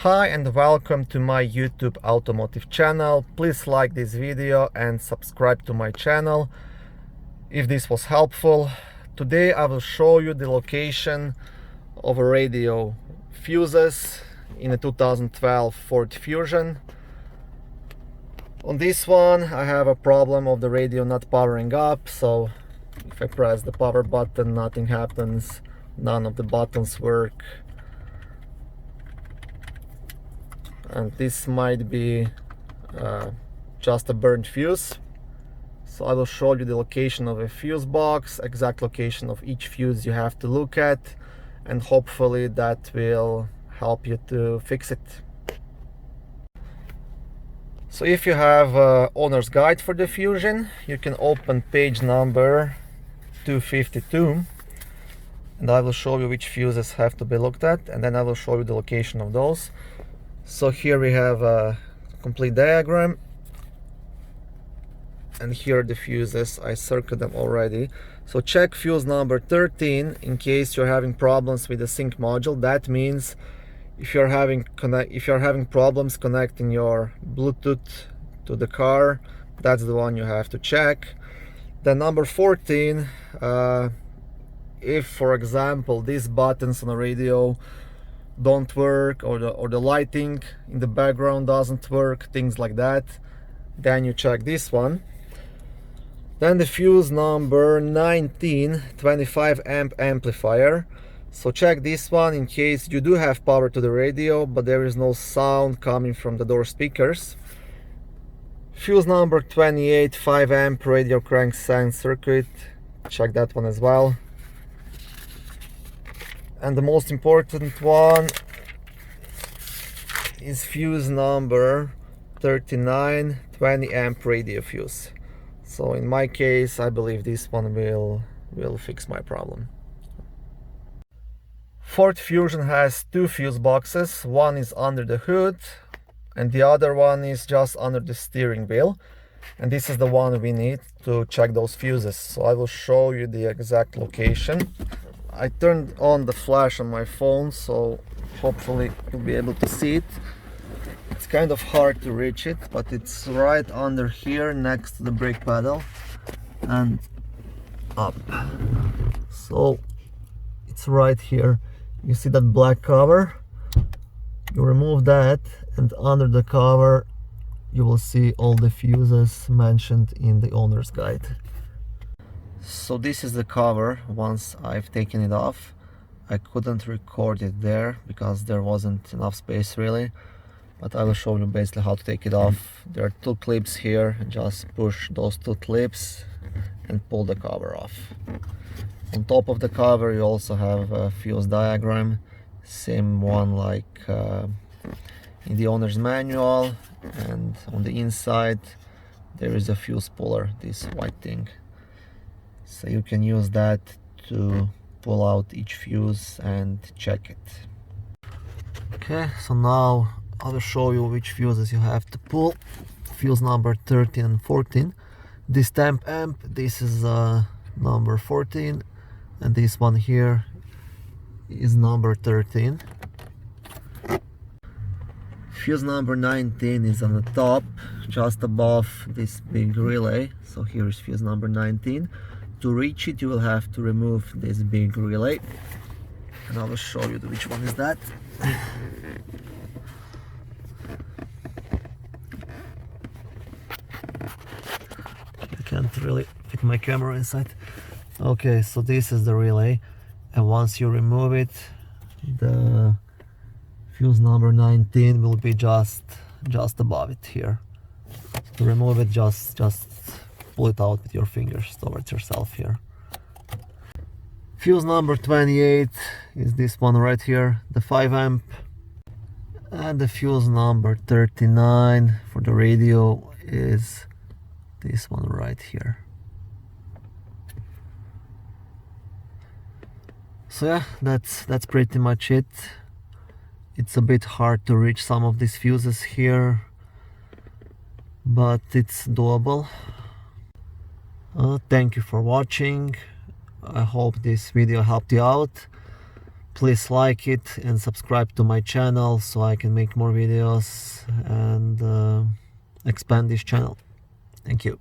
Hi and welcome to my YouTube automotive channel. Please like this video and subscribe to my channel if this was helpful. Today I will show you the location of a radio fuses in a 2012 Ford Fusion. On this one I have a problem of the radio not powering up, so if I press the power button nothing happens, none of the buttons work. And this might be just a burnt fuse. So I will show you the location of a fuse box, exact location of each fuse you have to look at, and hopefully that will help you to fix it. So if you have an owner's guide for the Fusion, you can open page number 252, and I will show you which fuses have to be looked at, and then I will show you the location of those. So here we have a complete diagram, and here are the fuses. I circled them already. So check fuse number 13 in case you're having problems with the sync module. That means if you're having problems connecting your Bluetooth to the car, that's the one you have to check. Then number 14, if for example these buttons on the radio don't work, or the lighting in the background doesn't work, things like that, then you check this one. Then the fuse number 19, 25 amp amplifier. So check this one in case you do have power to the radio but there is no sound coming from the door speakers. Fuse number 28, 5 amp radio crankshaft circuit, check that one as well. And the most important one is fuse number 39, 20 amp radio fuse. So in my case, I believe this one will fix my problem. Ford Fusion has two fuse boxes. One is under the hood and the other one is just under the steering wheel. And this is the one we need to check those fuses. So I will show you the exact location. I turned on the flash on my phone, so hopefully you'll be able to see it. It's kind of hard to reach it, but it's right under here next to the brake pedal and up. So it's right here. You see that black cover? You remove that, and under the cover you will see all the fuses mentioned in the owner's guide. So this is the cover once I've taken it off. I couldn't record it there because there wasn't enough space really, but I will show you basically how to take it off. There are two clips here, just push those two clips and pull the cover off. On top of the cover you also have a fuse diagram, same one like in the owner's manual, and on the inside there is a fuse puller, this white thing. So you can use that to pull out each fuse and check it. Okay, so now I will show you which fuses you have to pull. Fuse number 13 and 14. This temp amp, this is number 14, and this one here is number 13. Fuse number 19 is on the top, just above this big relay. So here is fuse number 19. To reach it, you will have to remove this big relay, and I will show you which one is that. I can't really fit my camera inside. Okay, so this is the relay, and once you remove it, the fuse number 19 will be just above it here. To remove it, just pull it out with your fingers towards yourself here. Fuse number 28 is this one right here, the 5 amp. And the fuse number 39 for the radio is this one right here. So yeah, that's pretty much it. It's a bit hard to reach some of these fuses here, but it's doable. Thank you for watching. I hope this video helped you out. Please like it and subscribe to my channel so I can make more videos and expand this channel. Thank you.